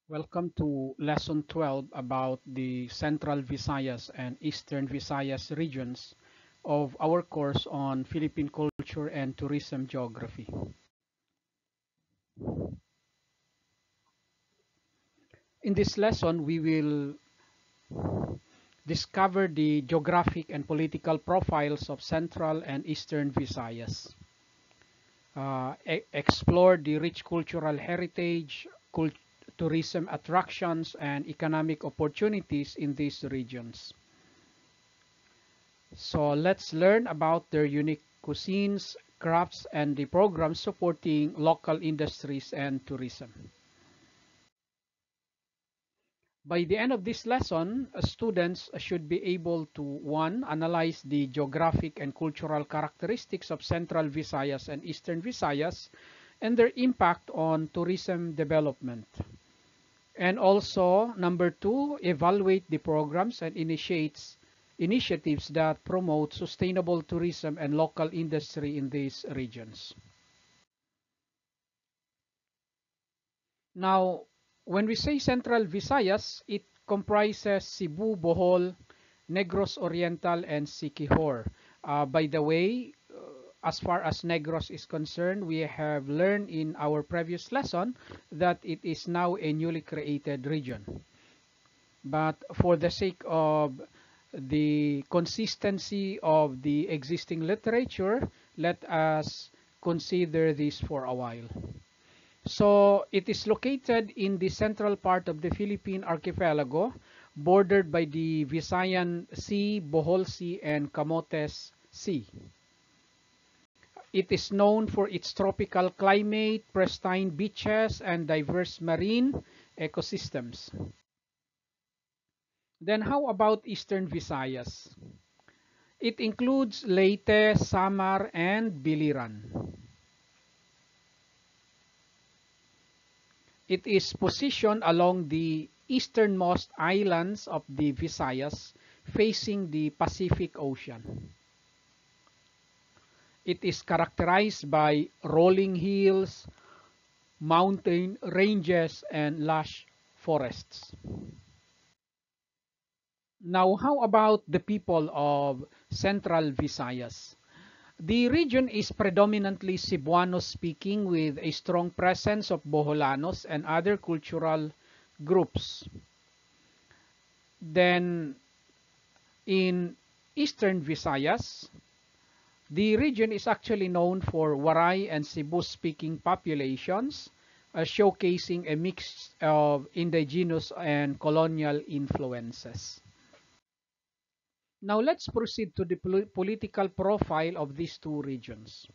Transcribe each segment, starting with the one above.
Welcome to Lesson 12 about the Central Visayas and Eastern Visayas regions of our course on Philippine Culture and Tourism Geography. In this lesson, we will discover the geographic and political profiles of Central and Eastern Visayas, explore the rich cultural heritage, tourism attractions, and economic opportunities in these regions. So let's learn about their unique cuisines, crafts, and the programs supporting local industries and tourism. By the end of this lesson, students should be able to 1. Analyze the geographic and cultural characteristics of Central Visayas and Eastern Visayas and their impact on tourism development. And also, number 2, evaluate the programs and initiatives that promote sustainable tourism and local industry in these regions. Now, when we say Central Visayas, it comprises Cebu, Bohol, Negros Oriental, and Siquijor. By the way, as far as Negros is concerned, we have learned in our previous lesson that it is now a newly created region. But for the sake of the consistency of the existing literature, let us consider this for a while. So it is located in the central part of the Philippine archipelago, bordered by the Visayan Sea, Bohol Sea, and Camotes Sea. It is known for its tropical climate, pristine beaches, and diverse marine ecosystems. Then how about Eastern Visayas? It includes Leyte, Samar, and Biliran. It is positioned along the easternmost islands of the Visayas, facing the Pacific Ocean. It is characterized by rolling hills, mountain ranges, and lush forests. Now, how about the people of Central Visayas? The region is predominantly Cebuano speaking with a strong presence of Boholanos and other cultural groups. Then in Eastern Visayas, the region is actually known for Waray and Cebu speaking populations, showcasing a mix of indigenous and colonial influences. Now let's proceed to the political profile of these two regions.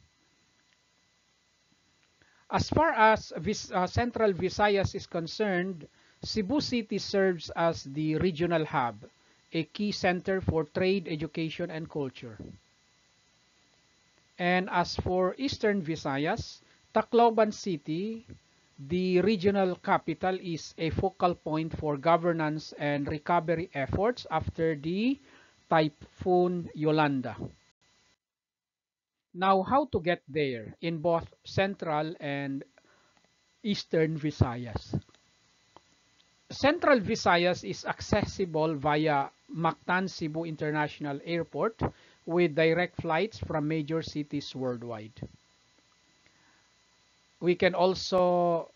As far as Central Visayas is concerned, Cebu City serves as the regional hub, a key center for trade, education, and culture. And as for Eastern Visayas, Tacloban City, the regional capital, is a focal point for governance and recovery efforts after the Typhoon Yolanda. Now, how to get there in both Central and Eastern Visayas? Central Visayas is accessible via Mactan Cebu International Airport with direct flights from major cities worldwide. We can also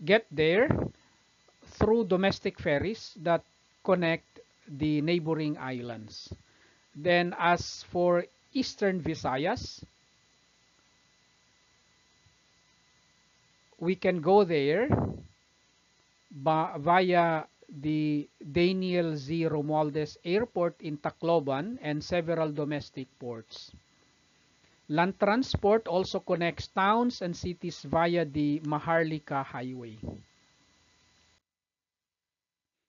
get there through domestic ferries that connect the neighboring islands. Then as for Eastern Visayas, we can go there via the Daniel Z. Romualdez Airport in Tacloban and several domestic ports. Land transport also connects towns and cities via the Maharlika Highway.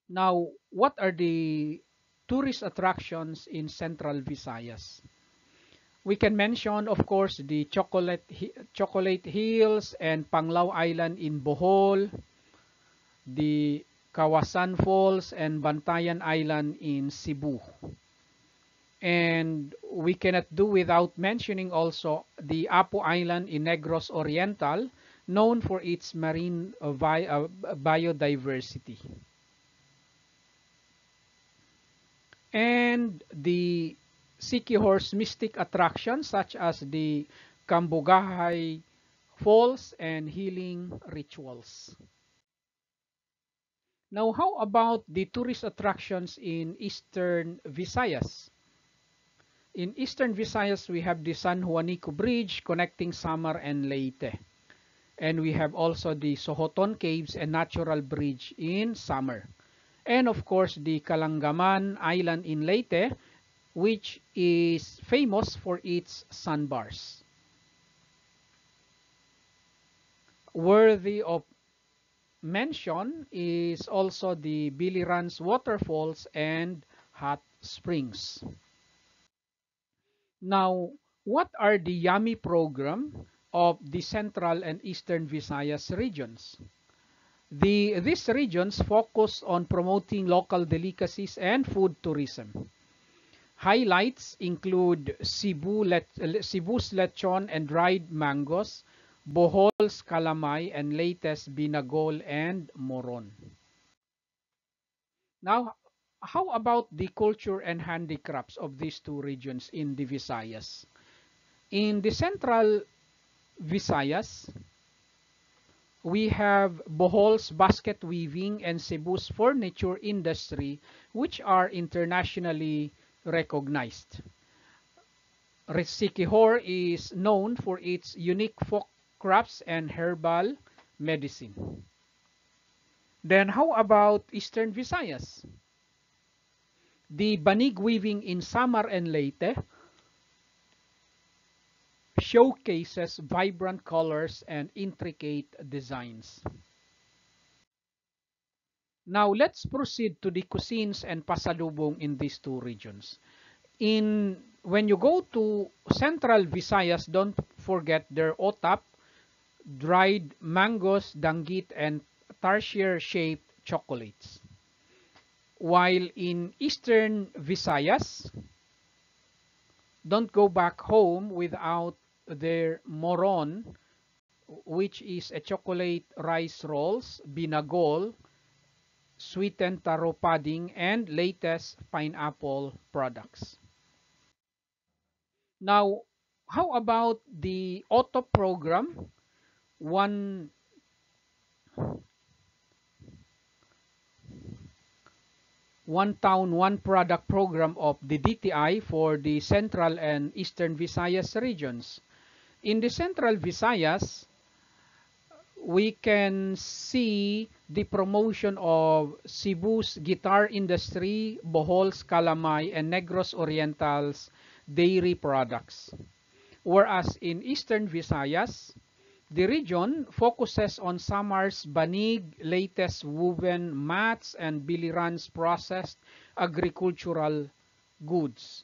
Now, what are the tourist attractions in Central Visayas? We can mention, of course, the Chocolate Hills and Panglao Island in Bohol, the Kawasan Falls and Bantayan Island in Cebu. And we cannot do without mentioning also the Apo Island in Negros Oriental, known for its marine biodiversity. And the Siquijor's mystic attractions such as the Cambugahay Falls and healing rituals. Now, how about the tourist attractions in Eastern Visayas? In Eastern Visayas, we have the San Juanico Bridge connecting Samar and Leyte. And we have also the Sohoton Caves and Natural Bridge in Samar. And of course, the Kalangaman Island in Leyte, which is famous for its sandbars. Worthy of mention is also the Bilirans waterfalls and hot springs. Now, what are the YAMI program of the Central and Eastern Visayas regions? These regions focus on promoting local delicacies and food tourism. Highlights include Cebu's lechon and dried mangoes, Bohol's calamay, and latest binagol and moron. Now, how about the culture and handicrafts of these two regions in the Visayas? In the Central Visayas, we have Bohol's basket weaving and Cebu's furniture industry, which are internationally recognized. Siquijor is known for its unique folk crafts and herbal medicine. Then how about Eastern Visayas? The banig weaving in Samar and Leyte showcases vibrant colors and intricate designs. Now let's proceed to the cuisines and pasalubong in these two regions. When you go to Central Visayas, don't forget their otap, dried mangoes, danggit, and tarsier-shaped chocolates. While in Eastern Visayas, don't go back home without their moron, which is a chocolate rice rolls, binagol, sweetened taro pudding, and latest pineapple products. Now, how about the auto program? One town, one product program of the DTI for the Central and Eastern Visayas regions. In the Central Visayas, we can see the promotion of Cebu's guitar industry, Bohol's calamay, and Negros Oriental's dairy products. Whereas in Eastern Visayas, the region focuses on Samar's banig, latest woven mats, and Biliran's processed agricultural goods.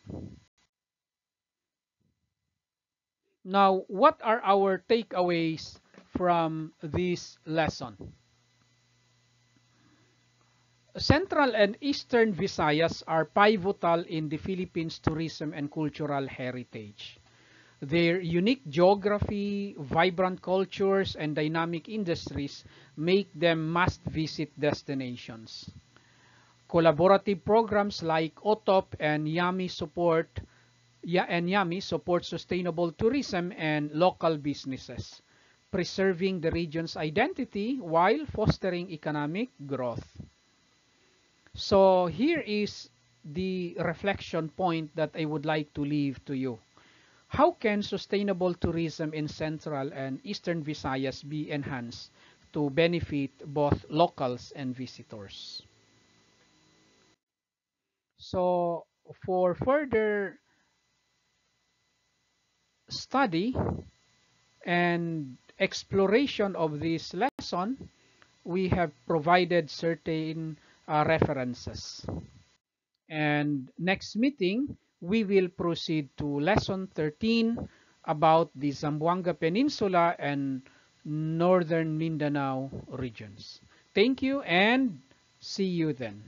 Now, what are our takeaways from this lesson? Central and Eastern Visayas are pivotal in the Philippines' tourism and cultural heritage. Their unique geography, vibrant cultures, and dynamic industries make them must-visit destinations. Collaborative programs like OTOP and YAMI support sustainable tourism and local businesses, preserving the region's identity while fostering economic growth. So here is the reflection point that I would like to leave to you. How can sustainable tourism in Central and Eastern Visayas be enhanced to benefit both locals and visitors? So for further study and exploration of this lesson, we have provided certain references. And next meeting, we will proceed to lesson 13 about the Zamboanga Peninsula and northern Mindanao regions. Thank you and see you then.